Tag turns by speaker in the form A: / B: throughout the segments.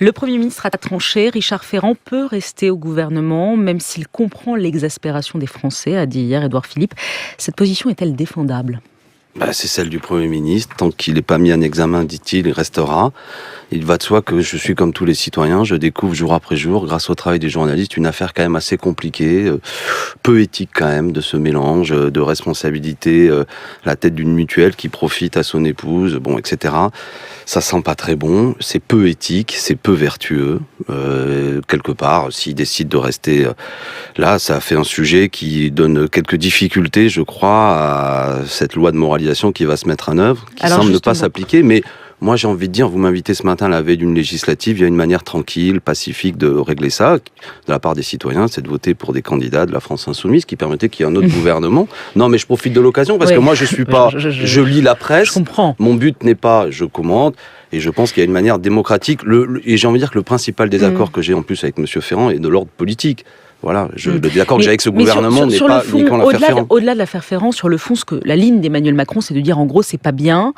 A: Le Premier ministre a tranché. Richard Ferrand peut rester au gouvernement, même s'il comprend l'exaspération des Français, a dit hier Édouard Philippe. Cette position est-elle défendable ?
B: C'est celle du Premier ministre. Tant qu'il n'est pas mis en examen, dit-il, il restera. Il va de soi que je suis comme tous les citoyens. Je découvre jour après jour, grâce au travail des journalistes, une affaire quand même assez compliquée, peu éthique quand même, de ce mélange de responsabilité, la tête d'une mutuelle qui profite à son épouse, etc. Ça sent pas très bon. C'est peu éthique, c'est peu vertueux. Quelque part, s'il décide de rester là, ça fait un sujet qui donne quelques difficultés, je crois, à cette loi de moralisation qui va se mettre en œuvre, qui semble ne pas s'appliquer, mais moi, j'ai envie de dire, vous m'invitez ce matin à la veille d'une législative, il y a une manière tranquille, pacifique de régler ça, de la part des citoyens, c'est de voter pour des candidats de la France Insoumise qui permettaient qu'il y ait un autre gouvernement. Non, mais je profite de l'occasion parce que moi, je suis pas, je lis la presse. Je comprends. Mon but n'est pas, je commente. Et je pense qu'il y a une manière démocratique. Et j'ai envie de dire que le principal désaccord que j'ai en plus avec M. Ferrand est de l'ordre politique. Voilà, le désaccord que j'ai avec ce gouvernement n'est pas uniquement l'affaire Ferrand.
A: Au-delà de l'affaire Ferrand, sur le fond, la ligne d'Emmanuel Macron, c'est de dire en gros, c'est pas bien,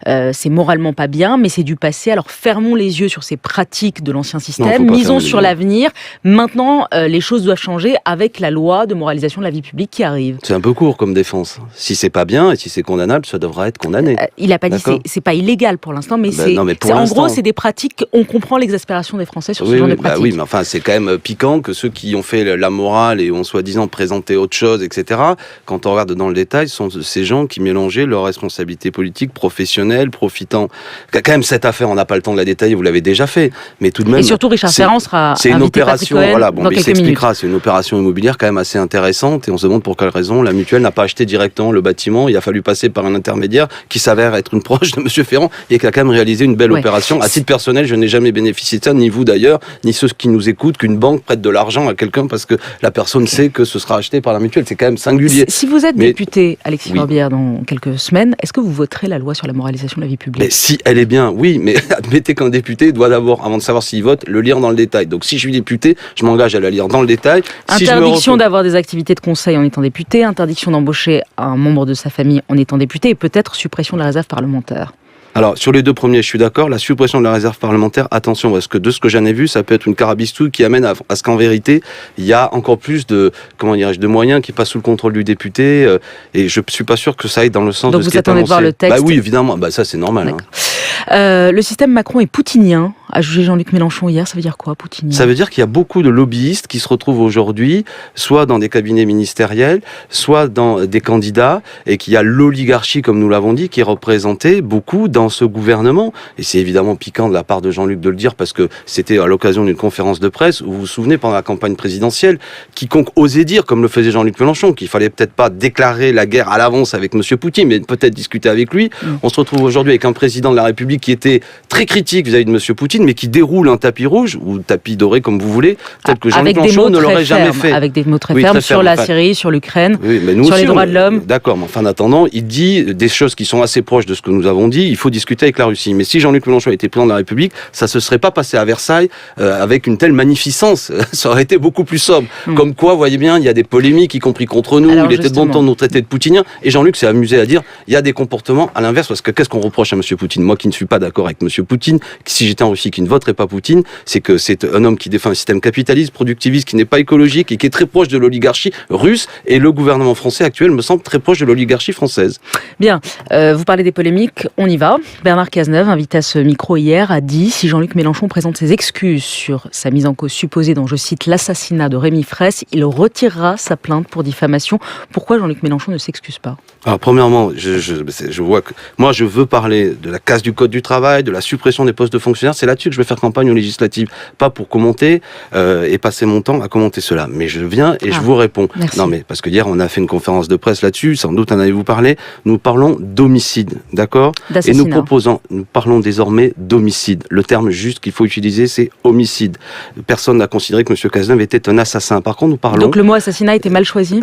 A: c'est moralement pas bien, mais c'est du passé. Alors fermons les yeux sur ces pratiques de l'ancien système, misons sur l'avenir. Maintenant, les choses doivent changer avec la loi de moralisation de la vie publique qui arrive.
B: C'est un peu court comme défense. Si c'est pas bien et si c'est condamnable, ça devra être condamné.
A: Il a pas dit c'est pas illégal pour l'instant, mais en gros, c'est des pratiques. On comprend l'exaspération des Français sur ce genre de pratiques.
B: Oui, mais enfin, c'est quand même piquant que ceux qui ont fait la morale et ont soi-disant présenté autre chose, etc. Quand on regarde dans le détail, sont ces gens qui mélangeaient leurs responsabilités politiques, professionnelles, profitant. Quand même, cette affaire, on n'a pas le temps de la détailler, vous l'avez déjà fait, mais tout de même.
A: Et surtout, Richard Ferrand sera
B: c'est une opération,
A: dans quelques minutes.
B: C'est une opération immobilière quand même assez intéressante et on se demande pour quelle raison la mutuelle n'a pas acheté directement le bâtiment. Il a fallu passer par un intermédiaire qui s'avère être une proche de M. Ferrand et qui a quand même réalisé une belle opération. À titre personnel, je n'ai jamais bénéficié de ça, ni vous d'ailleurs, ni ceux qui nous écoutent, qu'une banque prête de l'argent à quelqu'un parce que la personne sait que ce sera acheté par la mutuelle. C'est quand même singulier.
A: Si vous êtes député, Alexis Corbière, dans quelques semaines, est-ce que vous voterez la loi sur la moralisation de la vie publique ?
B: Mais si elle est bien, oui, mais admettez qu'un député doit d'abord, avant de savoir s'il vote, le lire dans le détail. Donc si je suis député, je m'engage à la lire dans le détail.
A: Interdiction d'avoir des activités de conseil en étant député, interdiction d'embaucher un membre de sa famille en étant député, et peut-être suppression de la réserve parlementaire.
B: Alors, sur les deux premiers, je suis d'accord. La suppression de la réserve parlementaire, attention, parce que de ce que j'en ai vu, ça peut être une carabistouille qui amène à ce qu'en vérité, il y a encore plus de moyens qui passent sous le contrôle du député. Et je suis pas sûr que ça aille dans le sens de ce qui est annoncé. Donc vous attendez de voir le texte ? Oui, évidemment. Ça, c'est normal.
A: Le système Macron est poutinien, a jugé Jean-Luc Mélenchon hier. Ça veut dire quoi, poutinien ?
B: Ça veut dire qu'il y a beaucoup de lobbyistes qui se retrouvent aujourd'hui, soit dans des cabinets ministériels, soit dans des candidats, et qu'il y a l'oligarchie, comme nous l'avons dit, qui est représentée beaucoup dans ce gouvernement. Et c'est évidemment piquant de la part de Jean-Luc de le dire, parce que c'était à l'occasion d'une conférence de presse où vous vous souvenez, pendant la campagne présidentielle, quiconque osait dire, comme le faisait Jean-Luc Mélenchon, qu'il fallait peut-être pas déclarer la guerre à l'avance avec M. Poutine, mais peut-être discuter avec lui. On se retrouve aujourd'hui avec un président de la République qui était très critique vis-à-vis de M. Poutine, mais qui déroule un tapis rouge, ou tapis doré, comme vous voulez, tel que Jean-Luc Mélenchon ne l'aurait jamais fait.
A: Avec des mots très fermes sur la Syrie, sur l'Ukraine, sur les droits de l'homme.
B: D'accord, mais en attendant, il dit des choses qui sont assez proches de ce que nous avons dit. Il faut discuter avec la Russie. Mais si Jean-Luc Mélenchon était président de la République, ça se serait pas passé à Versailles avec une telle magnificence. Ça aurait été beaucoup plus sobre. Comme quoi, vous voyez bien, il y a des polémiques, y compris contre nous. Alors, il était de bon temps de nous traiter de poutiniens. Et Jean-Luc s'est amusé à dire, il y a des comportements à l'inverse. Parce que qu'est-ce qu'on reproche à M. Poutine ? Moi qui ne suis pas d'accord avec M. Poutine, si j'étais en Russie, qui ne voterait pas Poutine, c'est que c'est un homme qui défend un système capitaliste, productiviste, qui n'est pas écologique et qui est très proche de l'oligarchie russe. Et le gouvernement français actuel me semble très proche de l'oligarchie française.
A: Bien, vous parlez des polémiques, on y va. Bernard Cazeneuve, invité à ce micro hier, a dit « Si Jean-Luc Mélenchon présente ses excuses sur sa mise en cause supposée dans, je cite, l'assassinat de Rémi Fraisse, il retirera sa plainte pour diffamation. » Pourquoi Jean-Luc Mélenchon ne s'excuse pas ?
B: Alors, premièrement, je vois que moi, je veux parler de la casse du code du travail, de la suppression des postes de fonctionnaires. C'est là-dessus que je vais faire campagne aux législatives. Pas pour commenter et passer mon temps à commenter cela. Mais je viens et je vous réponds.
A: Merci.
B: Non, mais parce que hier, on a fait une conférence de presse là-dessus. Sans doute en avez-vous parlé. Nous parlons d'homicide, d'accord ? Et nous parlons désormais d'homicide. Le terme juste qu'il faut utiliser, c'est homicide. Personne n'a considéré que M. Cazeneuve était un assassin. Par contre, nous parlons...
A: Donc le mot assassinat était mal choisi ?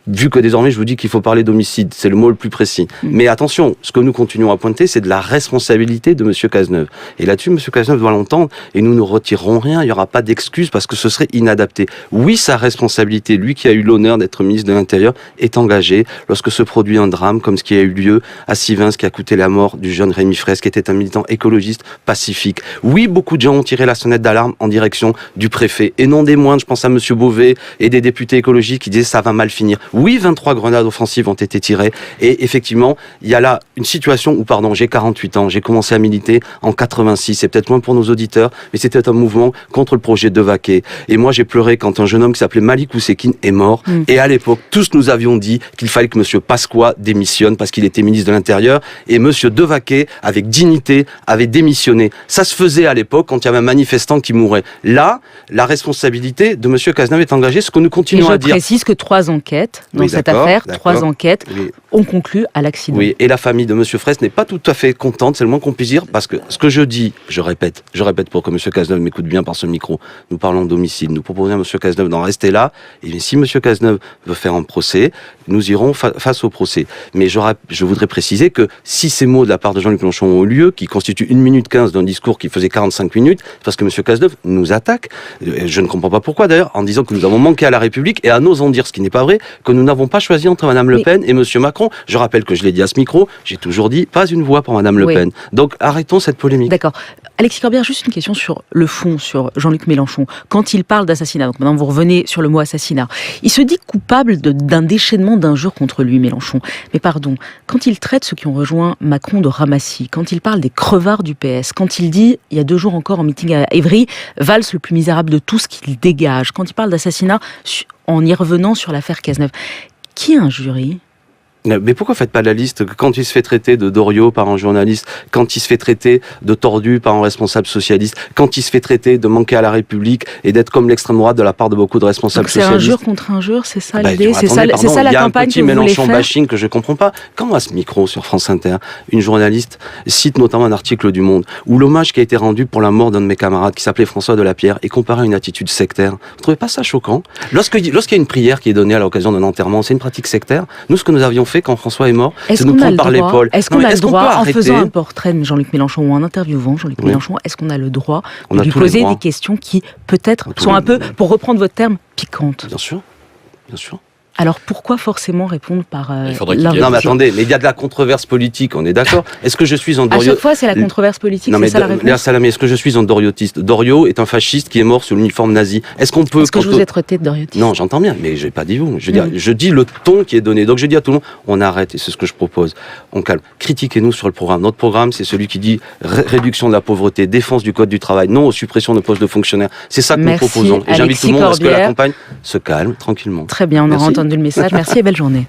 B: vu que désormais je vous dis qu'il faut parler d'homicide, c'est le mot le plus précis. Mais attention, ce que nous continuons à pointer, c'est de la responsabilité de M. Cazeneuve. Et là-dessus, M. Cazeneuve doit l'entendre, et nous ne retirerons rien, il n'y aura pas d'excuses parce que ce serait inadapté. Oui, sa responsabilité, lui qui a eu l'honneur d'être ministre de l'Intérieur, est engagé lorsque se produit un drame comme ce qui a eu lieu à Sivins, qui a coûté la mort du jeune Rémi Fraisse, qui était un militant écologiste pacifique. Oui, beaucoup de gens ont tiré la sonnette d'alarme en direction du préfet, et non des moindres, je pense à M. Beauvais et des députés écologiques qui disaient ça va mal finir. Oui, 23 grenades offensives ont été tirées, et effectivement, il y a là une situation où, pardon, j'ai 48 ans, j'ai commencé à militer en 86, c'est peut-être loin pour nos auditeurs, mais c'était un mouvement contre le projet de Vaquet. Et moi, j'ai pleuré quand un jeune homme qui s'appelait Malik Oussekine est mort, et à l'époque, tous nous avions dit qu'il fallait que M. Pasqua démissionne parce qu'il était ministre de l'Intérieur, et M. Devaquet, avec dignité, avait démissionné. Ça se faisait à l'époque quand il y avait un manifestant qui mourait. Là, la responsabilité de M. Cazeneuve est engagée, ce que nous continuons à dire.
A: Je précise que 3 enquêtes dans cette affaire, 3 enquêtes ont conclu à l'accident.
B: Oui, et la famille de M. Fraisse n'est pas tout à fait contente, c'est le moins qu'on puisse dire, parce que ce que je dis, je répète pour que M. Cazeneuve m'écoute bien par ce micro, nous parlons d'homicide, nous proposons à M. Cazeneuve d'en rester là, et si M. Cazeneuve veut faire un procès, nous irons face au procès. Mais je voudrais préciser que si ces mots de la part de Jean-Luc Mélenchon ont eu lieu, qui constituent 1 minute 15 d'un discours qui faisait 45 minutes, parce que M. Cazeneuve nous attaque, je ne comprends pas pourquoi d'ailleurs, en disant que nous avons manqué à la République, et en osant dire, ce qui n'est pas vrai, que nous n'avons pas choisi entre Mme Le Pen et M. Macron. Je rappelle que je l'ai dit à ce micro, j'ai toujours dit, pas une voix pour Mme Le Pen. Donc arrêtons cette polémique.
A: D'accord. Alexis Corbière, juste une question sur le fond, sur Jean-Luc Mélenchon. Quand il parle d'assassinat, donc maintenant vous revenez sur le mot assassinat, il se dit coupable d'un déchaînement d'injures contre lui, Mélenchon. Mais pardon, quand il traite ceux qui ont rejoint Macron de ramassis, quand il parle des crevards du PS, quand il dit, il y a 2 jours encore en meeting à Évry, Valls le plus misérable de tous qu'il dégage, quand il parle d'assassinat en y revenant sur l'affaire Cazeneuve, qui injurie ?
B: Mais pourquoi faites pas la liste quand il se fait traiter de Doriot par un journaliste, quand il se fait traiter de tordu par un responsable socialiste, quand il se fait traiter de manquer à la République et d'être comme l'extrême droite de la part de beaucoup de responsables socialistes.
A: C'est injure contre injure, c'est ça l'idée, c'est ça la campagne que vous voulez faire. Il y a un petit
B: Mélenchon bashing que je comprends pas. Quand à ce micro sur France Inter, une journaliste cite notamment un article du Monde où l'hommage qui a été rendu pour la mort d'un de mes camarades qui s'appelait François Delapierre est comparé à une attitude sectaire. Vous trouvez pas ça choquant ? Lorsqu'il y a une prière qui est donnée à l'occasion d'un enterrement, c'est une pratique sectaire. Nous, ce que nous avions fait quand François est mort, c'est nous prendre par l'épaule.
A: Est-ce qu'on a le droit, en faisant un portrait de Jean-Luc Mélenchon ou en interviewant Jean-Luc Mélenchon, est-ce qu'on a le droit de lui poser des questions qui, peut-être, sont un peu, pour reprendre votre terme, piquantes ?
B: Bien sûr, bien sûr.
A: Alors pourquoi forcément répondre par
B: Non mais attendez, mais il y a de la controverse politique, on est d'accord ? Est-ce que je suis un
A: Doriot... À chaque fois c'est la controverse politique, c'est ça la réponse ?
B: Léa Salamé, est-ce que je suis un Doriotiste ? Doriot est un fasciste qui est mort sous l'uniforme nazi. Est-ce qu'on peut...
A: Est-ce que je vous ai traité de Doriotiste ?
B: Non, j'entends bien, mais j'ai pas dit vous. Je dis le ton qui est donné. Donc je dis à tout le monde, on arrête, et c'est ce que je propose. On calme. Critiquez-nous sur le programme. Notre programme, c'est celui qui dit réduction de la pauvreté, défense du code du travail, non aux suppressions de postes de fonctionnaires. C'est ça que nous proposons. Et j'invite tout le monde à ce que la campagne se calme tranquillement.
A: Très bien, on aura entendu le message. Merci. Belle journée.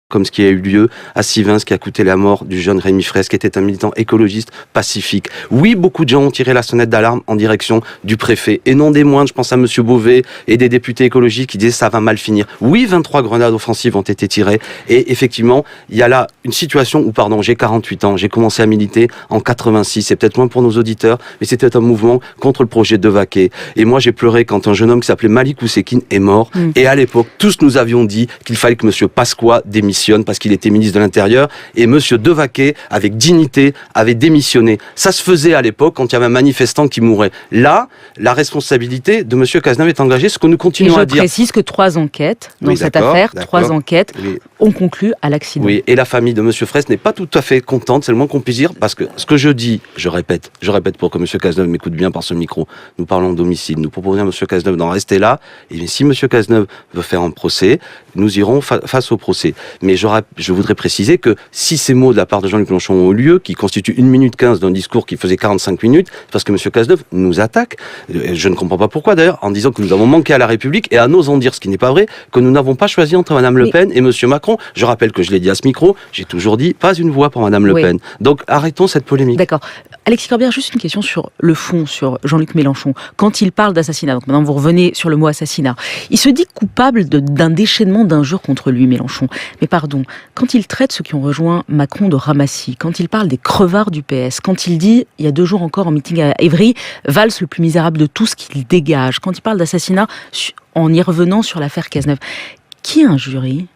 B: Comme ce qui a eu lieu à Sivins, qui a coûté la mort du jeune Rémi Fraisse, qui était un militant écologiste pacifique. Oui, beaucoup de gens ont tiré la sonnette d'alarme en direction du préfet, et non des moindres, je pense à M. Beauvais et des députés écologiques qui disaient ça va mal finir. Oui, 23 grenades offensives ont été tirées, et effectivement, il y a là une situation où, pardon, j'ai 48 ans, j'ai commencé à militer en 86, c'est peut-être loin pour nos auditeurs, mais c'était un mouvement contre le projet de Vaquet. Et moi, j'ai pleuré quand un jeune homme qui s'appelait Malik Oussekine est mort, et à l'époque, tous nous avions dit qu'il fallait que M. Pasqua démissionne parce qu'il était ministre de l'Intérieur, et M. Devaquet, avec dignité, avait démissionné. Ça se faisait à l'époque quand il y avait un manifestant qui mourait. Là, la responsabilité de M. Cazeneuve est engagée, ce que nous continuons à dire.
A: Je précise que 3 enquêtes dans cette affaire, 3 enquêtes ont conclu à l'accident.
B: Oui, et la famille de M. Fraisse n'est pas tout à fait contente, c'est le moins qu'on puisse dire, parce que ce que je dis, je répète pour que M. Cazeneuve m'écoute bien par ce micro, nous parlons d'homicide, nous proposons à M. Cazeneuve d'en rester là, et si M. Cazeneuve veut faire un procès, nous irons face au procès. Mais je voudrais préciser que si ces mots de la part de Jean-Luc Mélenchon ont eu lieu, qui constituent 1 minute 15 d'un discours qui faisait 45 minutes, parce que M. Cazeneuve nous attaque, je ne comprends pas pourquoi d'ailleurs, en disant que nous avons manqué à la République, et en osant dire, ce qui n'est pas vrai, que nous n'avons pas choisi entre Mme Le Pen et M. Macron. Je rappelle que je l'ai dit à ce micro, j'ai toujours dit, pas une voix pour Mme Le Pen. Donc arrêtons cette polémique.
A: D'accord. Alexis Corbière, juste une question sur le fond, sur Jean-Luc Mélenchon. Quand il parle d'assassinat, donc maintenant vous revenez sur le mot assassinat, il se dit coupable d'un déchaînement d'injures contre lui, Mélenchon. Mais pardon, quand il traite ceux qui ont rejoint Macron de ramassis, quand il parle des crevards du PS, quand il dit, il y a 2 jours encore en meeting à Évry, Valls le plus misérable de tous qu'il dégage, quand il parle d'assassinat en y revenant sur l'affaire Cazeneuve, Qui a un jury ?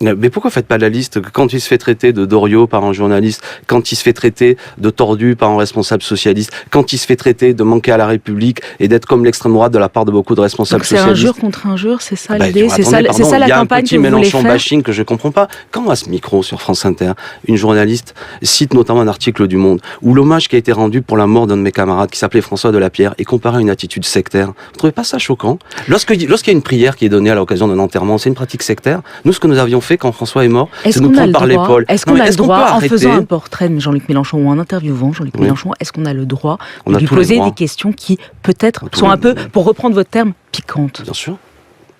B: Mais pourquoi faites pas la liste quand il se fait traiter de Doriot par un journaliste, quand il se fait traiter de tordu par un responsable socialiste, quand il se fait traiter de manquer à la République et d'être comme l'extrême droite de la part de beaucoup de responsables socialistes.
A: C'est injure contre injure, c'est ça l'idée, c'est ça la campagne que vous voulez faire.
B: Il y a un petit Mélenchon bashing que je comprends pas. Quand à ce micro sur France Inter, une journaliste cite notamment un article du Monde où l'hommage qui a été rendu pour la mort d'un de mes camarades qui s'appelait François Delapierre est comparé à une attitude sectaire. Vous trouvez pas ça choquant ? Lorsqu'il y a une prière qui est donnée à l'occasion d'un enterrement, c'est une pratique sectaire. Nous, ce que nous avions fait quand François est mort, c'est nous prendre par l'épaule.
A: Est-ce qu'on a le droit, en faisant un portrait de Jean-Luc Mélenchon ou en interviewant Jean-Luc Mélenchon, est-ce qu'on a le droit de lui poser des questions qui, peut-être, sont un peu, pour reprendre votre terme, piquantes ?
B: Bien sûr,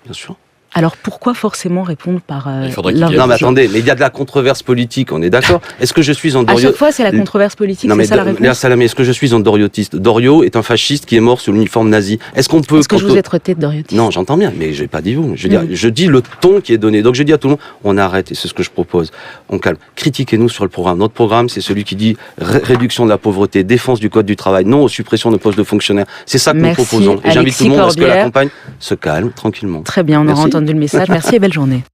B: bien sûr.
A: Alors pourquoi forcément répondre par
B: Non mais attendez, mais il y a de la controverse politique, on est d'accord ? Est-ce que je suis un Doriot...
A: À chaque fois c'est la controverse politique, c'est ça la réponse ?
B: Léa Salamé, est-ce que je suis un Doriotiste ? Doriot est un fasciste qui est mort sous l'uniforme nazi. Est-ce qu'on peut...
A: Est-ce que je vous ai traité de Doriotiste ?
B: Non, j'entends bien, mais je n'ai pas dit vous. Je dis le ton qui est donné. Donc je dis à tout le monde, on arrête, et c'est ce que je propose. On calme. Critiquez-nous sur le programme. Notre programme, c'est celui qui dit réduction de la pauvreté, défense du code du travail, non aux suppressions de postes de fonctionnaires. C'est ça que nous proposons. Et j'invite tout le monde à ce que la campagne se calme tranquillement.
A: Très bien, on aura entendu le message. Merci et belle journée.